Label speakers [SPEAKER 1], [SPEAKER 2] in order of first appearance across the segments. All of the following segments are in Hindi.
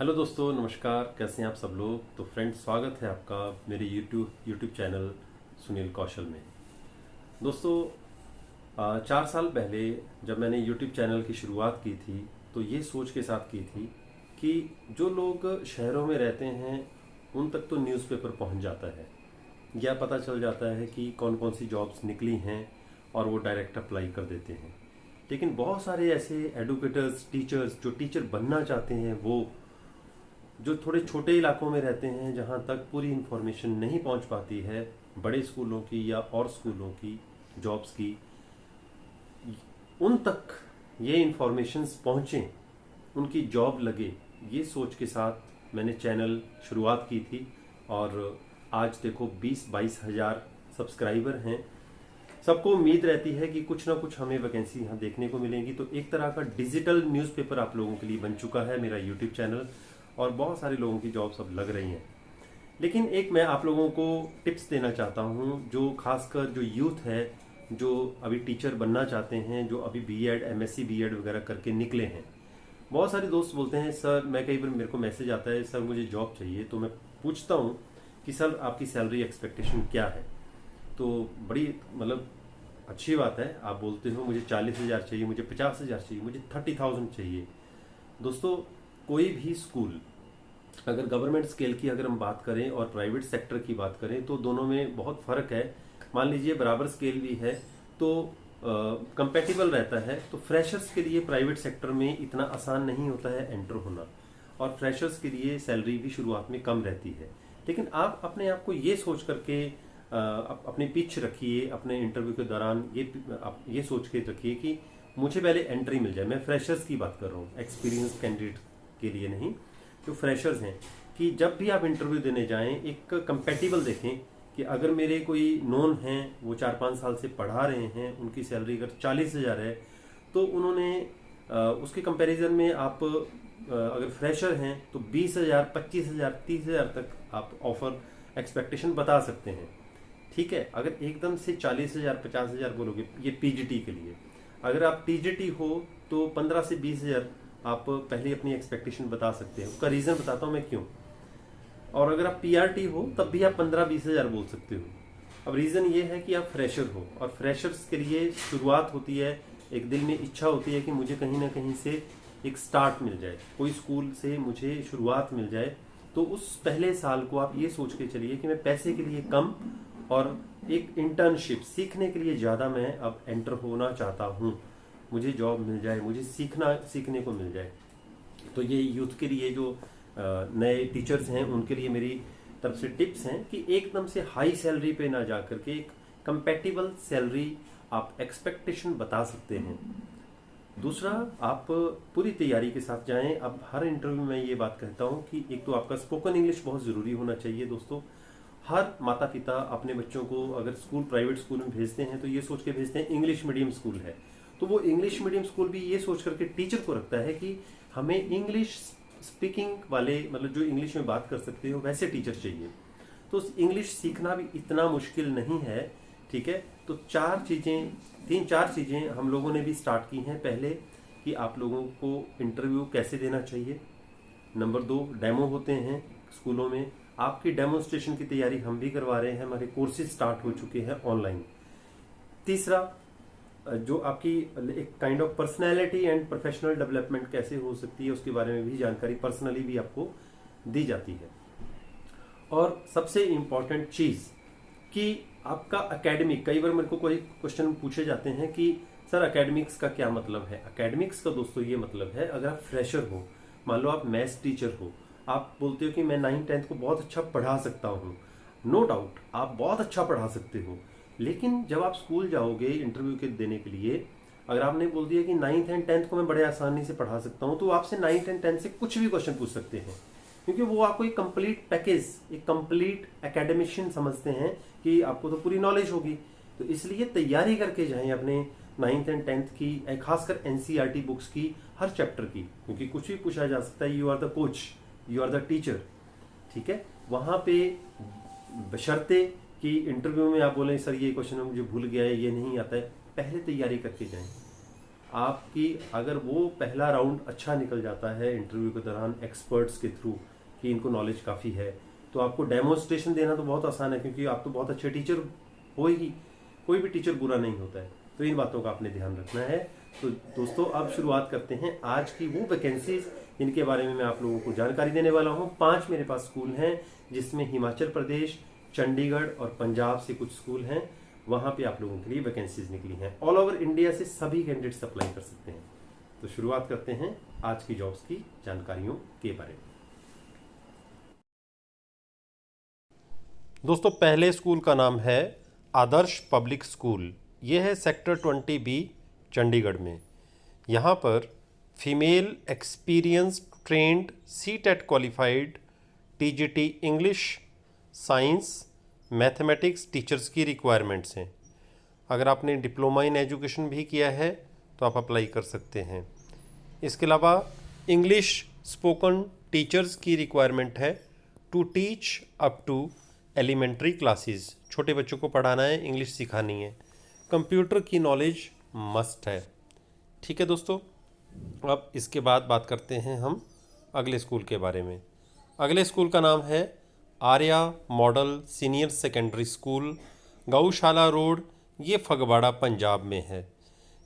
[SPEAKER 1] हेलो दोस्तों, नमस्कार। कैसे हैं आप सब लोग। तो फ्रेंड्स, स्वागत है आपका मेरे यूट्यूब चैनल सुनील कौशल में। दोस्तों, 4 साल पहले जब मैंने यूट्यूब चैनल की शुरुआत की थी तो ये सोच के साथ की थी कि जो लोग शहरों में रहते हैं उन तक तो न्यूज़पेपर पहुंच जाता है या पता चल जाता है कि कौन कौन सी जॉब्स निकली हैं और वो डायरेक्ट अप्लाई कर देते हैं। लेकिन बहुत सारे ऐसे एडुकेटर्स, टीचर्स जो टीचर बनना चाहते हैं, वो जो थोड़े छोटे इलाकों में रहते हैं जहाँ तक पूरी इन्फॉर्मेशन नहीं पहुँच पाती है बड़े स्कूलों की या और स्कूलों की जॉब्स की, उन तक ये इन्फॉर्मेशंस पहुँचें, उनकी जॉब लगे, ये सोच के साथ मैंने चैनल शुरुआत की थी। और आज देखो 20-22 हज़ार सब्सक्राइबर हैं। सबको उम्मीद रहती है कि कुछ ना कुछ हमें वैकेंसी यहाँ देखने को मिलेंगी। तो एक तरह का डिजिटल न्यूज़पेपर आप लोगों के लिए बन चुका है मेरा यूट्यूब चैनल, और बहुत सारे लोगों की जॉब्स अब लग रही हैं। लेकिन एक मैं आप लोगों को टिप्स देना चाहता हूँ, जो खासकर जो यूथ है, जो अभी टीचर बनना चाहते हैं, जो अभी बीएड, एमएससी बीएड वगैरह करके निकले हैं। बहुत सारे दोस्त बोलते हैं, सर मैं कई बार मेरे को मैसेज आता है, सर मुझे जॉब चाहिए। तो मैं पूछता हूँ कि सर आपकी सैलरी एक्सपेक्टेशन क्या है। तो बड़ी मतलब अच्छी बात है, आप बोलते हो मुझे 40,000 चाहिए, मुझे 50,000 चाहिए, मुझे 30,000 चाहिए। दोस्तों, कोई भी स्कूल, अगर गवर्नमेंट स्केल की अगर हम बात करें और प्राइवेट सेक्टर की बात करें तो दोनों में बहुत फर्क है। मान लीजिए बराबर स्केल भी है तो कंपेटिबल रहता है। तो फ्रेशर्स के लिए प्राइवेट सेक्टर में इतना आसान नहीं होता है एंटर होना, और फ्रेशर्स के लिए सैलरी भी शुरुआत में कम रहती है। लेकिन आप अपने आप को ये सोच करके अपनी पिच रखिए अपने इंटरव्यू के दौरान, आप ये सोच के रखिए कि मुझे पहले एंट्री मिल जाए। मैं फ्रेशर्स की बात कर रहा हूँ, एक्सपीरियंस कैंडिडेट के लिए नहीं, जो फ्रेशर्स हैं। कि जब भी आप इंटरव्यू देने जाएं एक कंपेटिबल देखें कि अगर मेरे कोई नोन हैं, वो 4-5 साल से पढ़ा रहे हैं, उनकी सैलरी अगर 40,000 है तो उन्होंने उसके कंपैरिजन में आप अगर फ्रेशर हैं तो 20,000, 25,000, 30,000 तक आप ऑफर एक्सपेक्टेशन बता सकते हैं। ठीक है, अगर एकदम से 40,000, 50,000 बोलोगे, ये पीजीटी के लिए। अगर आप टीजीटी हो तो 15 से 20,000 आप पहले अपनी एक्सपेक्टेशन बता सकते हैं। उसका रीजन बताता हूं मैं क्यों। और अगर आप पीआरटी हो तब भी आप 15-20 हज़ार बोल सकते हो। अब रीजन ये है कि आप फ्रेशर हो, और फ्रेशर्स के लिए शुरुआत होती है, एक दिल में इच्छा होती है कि मुझे कहीं ना कहीं से एक स्टार्ट मिल जाए, कोई स्कूल से मुझे शुरुआत मिल जाए। तो उस पहले साल को आप ये सोच के चलिए कि मैं पैसे के लिए कम और एक इंटर्नशिप सीखने के लिए ज्यादा मैं अब एंटर होना चाहता हूँ। मुझे जॉब मिल जाए, मुझे सीखने को मिल जाए। तो ये यूथ के लिए, जो नए टीचर्स हैं, उनके लिए मेरी तरफ से टिप्स हैं कि एकदम से हाई सैलरी पे ना जा करके एक कंपेटिबल सैलरी आप एक्सपेक्टेशन बता सकते हैं। दूसरा, आप पूरी तैयारी के साथ जाएं। अब हर इंटरव्यू में ये बात कहता हूं कि एक तो आपका स्पोकन इंग्लिश बहुत जरूरी होना चाहिए। दोस्तों, हर माता पिता अपने बच्चों को अगर स्कूल, प्राइवेट स्कूल में भेजते हैं तो ये सोच के भेजते हैं इंग्लिश मीडियम स्कूल है। तो वो इंग्लिश मीडियम स्कूल भी ये सोच करके टीचर को रखता है कि हमें इंग्लिश स्पीकिंग वाले, मतलब जो इंग्लिश में बात कर सकते हो वैसे टीचर चाहिए। तो इंग्लिश सीखना भी इतना मुश्किल नहीं है। ठीक है, तो 3-4 चीजें हम लोगों ने भी स्टार्ट की हैं। पहले कि आप लोगों को इंटरव्यू कैसे देना चाहिए। नंबर 2, डेमो होते हैं स्कूलों में, आपकी डेमोन्स्ट्रेशन की तैयारी हम भी करवा रहे हैं, हमारे कोर्सेज स्टार्ट हो चुके हैं ऑनलाइन। तीसरा, जो आपकी एक kind of personality and professional development कैसे हो सकती है उसके बारे में भी जानकारी पर्सनली भी आपको दी जाती है। और सबसे इंपॉर्टेंट चीज कि आपका एकेडमिक, कई बार मेरे को कोई क्वेश्चन पूछे जाते हैं कि सर एकेडमिक्स का क्या मतलब है। एकेडमिक्स का दोस्तों ये मतलब है, अगर आप फ्रेशर हो, मान लो आप मैथ्स टीचर हो, आप बोलते हो कि मैं 9th-10th को बहुत अच्छा पढ़ा सकता हूँ। नो डाउट आप बहुत अच्छा पढ़ा सकते हो, लेकिन जब आप स्कूल जाओगे इंटरव्यू के देने के लिए, अगर आपने बोल दिया कि 9th एंड 10th को मैं बड़े आसानी से पढ़ा सकता हूं, तो आपसे 9th एंड 10th से कुछ भी क्वेश्चन पूछ सकते हैं, क्योंकि वो आपको एक कंप्लीट पैकेज, एक कंप्लीट एकेडमिशियन समझते हैं कि आपको तो पूरी नॉलेज होगी। तो इसलिए तैयारी करके जाएं अपने 9th एंड 10th की, खासकर एनसीईआरटी बुक्स की, हर चैप्टर की, क्योंकि कुछ भी पूछा जा सकता है। You are the coach, you are the teacher. ठीक है, वहां पे बशर्ते कि इंटरव्यू में आप बोलें सर ये क्वेश्चन मुझे भूल गया है, ये नहीं आता है, पहले तैयारी करके जाएं। आपकी अगर वो पहला राउंड अच्छा निकल जाता है इंटरव्यू के दौरान एक्सपर्ट्स के थ्रू कि इनको नॉलेज काफ़ी है, तो आपको डेमोन्स्ट्रेशन देना तो बहुत आसान है, क्योंकि आप तो बहुत अच्छे टीचर हो ही, कोई भी टीचर बुरा नहीं होता है। तो इन बातों का आपने ध्यान रखना है। तो दोस्तों अब शुरुआत करते हैं आज की वो वैकेंसीज जिनके बारे में मैं आप लोगों को जानकारी देने वाला हूँ। 5 मेरे पास स्कूल हैं, जिसमें हिमाचल प्रदेश, चंडीगढ़ और पंजाब से कुछ स्कूल हैं, वहां पे आप लोगों के लिए वैकेंसीज निकली हैं। ऑल ओवर इंडिया से सभी कैंडिडेट्स अप्लाई कर सकते हैं। तो शुरुआत करते हैं आज की जॉब्स की जानकारियों के बारे में। दोस्तों पहले स्कूल का नाम है आदर्श पब्लिक स्कूल। ये है सेक्टर 20B चंडीगढ़ में। यहाँ पर female experience trend CTET qualified TGT English, science, mathematics teachers की रिक्वायरमेंट्स हैं। अगर आपने डिप्लोमा इन एजुकेशन भी किया है तो आप अप्लाई कर सकते हैं। इसके अलावा इंग्लिश स्पोकन टीचर्स की रिक्वायरमेंट है to teach up to elementary classes. छोटे बच्चों को पढ़ाना है, इंग्लिश सिखानी है। कंप्यूटर की नॉलेज मस्ट है। ठीक है दोस्तों, अब इसके बाद बात करते हैं हम अगले स्कूल के बारे में। अगले स्कूल का नाम है Arya model senior secondary school, गौशाला रोड, ये फगवाड़ा पंजाब में है।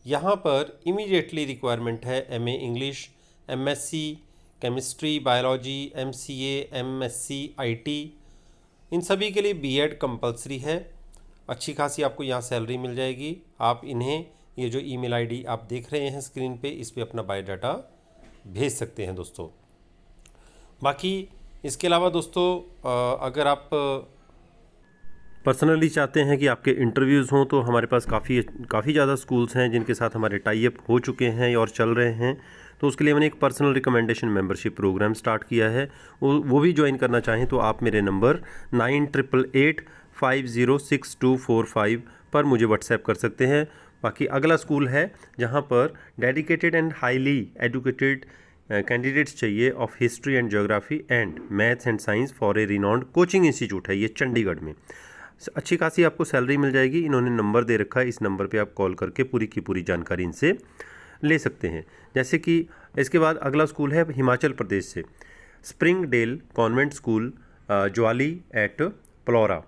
[SPEAKER 1] यहाँ पर इमीडिएटली रिक्वायरमेंट है MA English, MSc chemistry, biology, MCA, MSc IT। इन सभी के लिए B.Ed कंपलसरी है। अच्छी खासी आपको यहाँ सैलरी मिल जाएगी। आप इन्हें ये जो ईमेल ID आप देख रहे हैं स्क्रीन पे, इस पे अपना बायोडाटा भेज सकते हैं दोस्तों। बाकी इसके अलावा दोस्तों अगर आप पर्सनली चाहते हैं कि आपके इंटरव्यूज़ हों तो हमारे पास काफ़ी ज़्यादा स्कूल्स हैं जिनके साथ हमारे टाई अप हो चुके हैं और चल रहे हैं। तो उसके लिए मैंने एक personal recommendation membership programme start किया है। वो भी ज्वाइन करना चाहें तो आप मेरे नंबर 9888506245 पर मुझे व्हाट्सएप कर सकते हैं। बाकी अगला स्कूल है जहाँ पर dedicated and highly educated candidates चाहिए of history and geography and maths and science for a renowned coaching institute है, ये चंडीगढ़ में। अच्छी खासी आपको सैलरी मिल जाएगी। इन्होंने नंबर दे रखा है, इस नंबर पे आप कॉल करके पूरी की पूरी जानकारी इनसे ले सकते हैं। जैसे कि इसके बाद अगला स्कूल है हिमाचल प्रदेश से, Spring Dale Convent School, Jawali at Plora.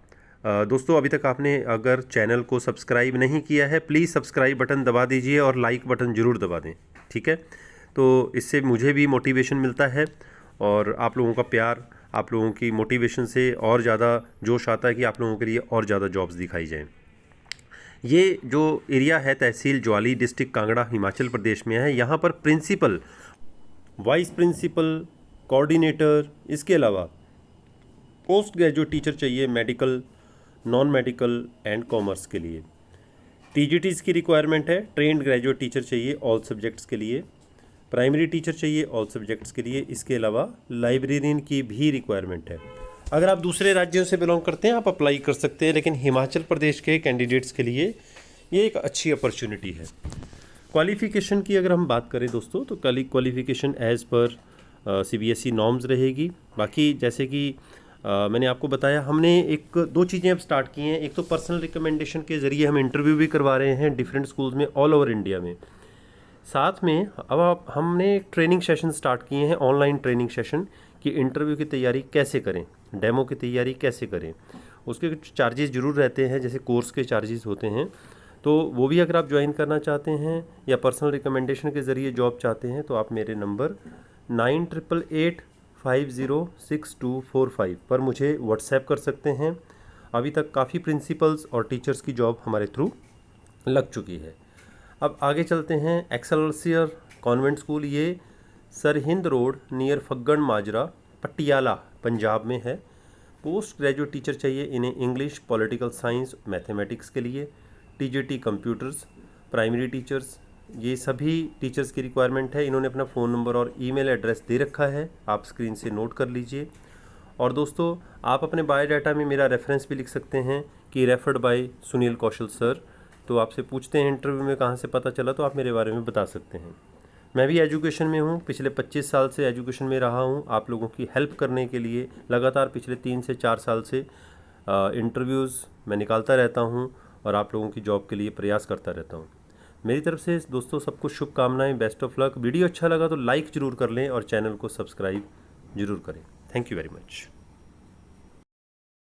[SPEAKER 1] दोस्तों अभी तक आपने अगर चैनल को सब्सक्राइब नहीं किया है, प्लीज़ सब्सक्राइब बटन दबा दीजिए और लाइक बटन ज़रूर दबा दें, ठीक है। तो इससे मुझे भी मोटिवेशन मिलता है और आप लोगों का प्यार, आप लोगों की मोटिवेशन से और ज़्यादा जोश आता है कि आप लोगों के लिए और ज़्यादा जॉब्स दिखाई जाएं। ये जो एरिया है तहसील ज्वाली, डिस्ट्रिक्ट कांगड़ा, हिमाचल प्रदेश में है। यहाँ पर प्रिंसिपल, वाइस प्रिंसिपल, कोऑर्डिनेटर, इसके अलावा पोस्ट ग्रेजुएट टीचर चाहिए medical, non medical and commerce के लिए। TGTs की रिक्वायरमेंट है। ट्रेंड ग्रेजुएट टीचर चाहिए ऑल सब्जेक्ट्स के लिए। प्राइमरी टीचर चाहिए ऑल सब्जेक्ट्स के लिए। इसके अलावा लाइब्रेरियन की भी रिक्वायरमेंट है। अगर आप दूसरे राज्यों से बिलोंग करते हैं आप अप्लाई कर सकते हैं, लेकिन हिमाचल प्रदेश के कैंडिडेट्स के लिए ये एक अच्छी अपॉर्चुनिटी है। क्वालिफ़िकेशन की अगर हम बात करें दोस्तों तो qualification as per CBSE norms रहेगी। बाकी जैसे कि मैंने आपको बताया, हमने 1-2 चीज़ें अब स्टार्ट की हैं। एक तो पर्सनल रिकमेंडेशन के ज़रिए हम इंटरव्यू भी करवा रहे हैं डिफरेंट स्कूल्स में ऑल ओवर इंडिया में। साथ में अब हमने एक ट्रेनिंग सेशन स्टार्ट किए हैं, ऑनलाइन ट्रेनिंग सेशन, कि इंटरव्यू की तैयारी कैसे करें, डेमो की तैयारी कैसे करें। उसके चार्जेस ज़रूर रहते हैं, जैसे कोर्स के चार्जेस होते हैं, तो वो भी अगर आप ज्वाइन करना चाहते हैं या पर्सनल रिकमेंडेशन के ज़रिए जॉब चाहते हैं तो आप मेरे नंबर 9888506245 पर मुझे व्हाट्सएप कर सकते हैं। अभी तक काफ़ी प्रिंसिपल्स और टीचर्स की जॉब हमारे थ्रू लग चुकी है। अब आगे चलते हैं। एक्सेलसियर कॉन्वेंट स्कूल, ये सरहिंद रोड नियर फग्गन माजरा, पटियाला, पंजाब में है। पोस्ट ग्रेजुएट टीचर चाहिए इन्हें इंग्लिश, पॉलिटिकल साइंस, मैथमेटिक्स के लिए। TGT कंप्यूटर्स, प्राइमरी टीचर्स, ये सभी टीचर्स की रिक्वायरमेंट है। इन्होंने अपना फ़ोन नंबर और ईमेल एड्रेस दे रखा है, आप स्क्रीन से नोट कर लीजिए। और दोस्तों आप अपने बायोडाटा में मेरा रेफरेंस भी लिख सकते हैं कि referred by Sunil Kaushal sir. तो आपसे पूछते हैं इंटरव्यू में कहाँ से पता चला, तो आप मेरे बारे में बता सकते हैं। मैं भी एजुकेशन में हूँ, पिछले 25 साल से एजुकेशन में रहा हूँ। आप लोगों की हेल्प करने के लिए लगातार पिछले 3 से 4 साल से इंटरव्यूज़ मैं निकालता रहता हूँ और आप लोगों की जॉब के लिए प्रयास करता रहता हूँ। मेरी तरफ से दोस्तों सबको शुभकामनाएं, बेस्ट ऑफ लक। वीडियो अच्छा लगा तो लाइक ज़रूर कर लें और चैनल को सब्सक्राइब ज़रूर करें। Thank you very much.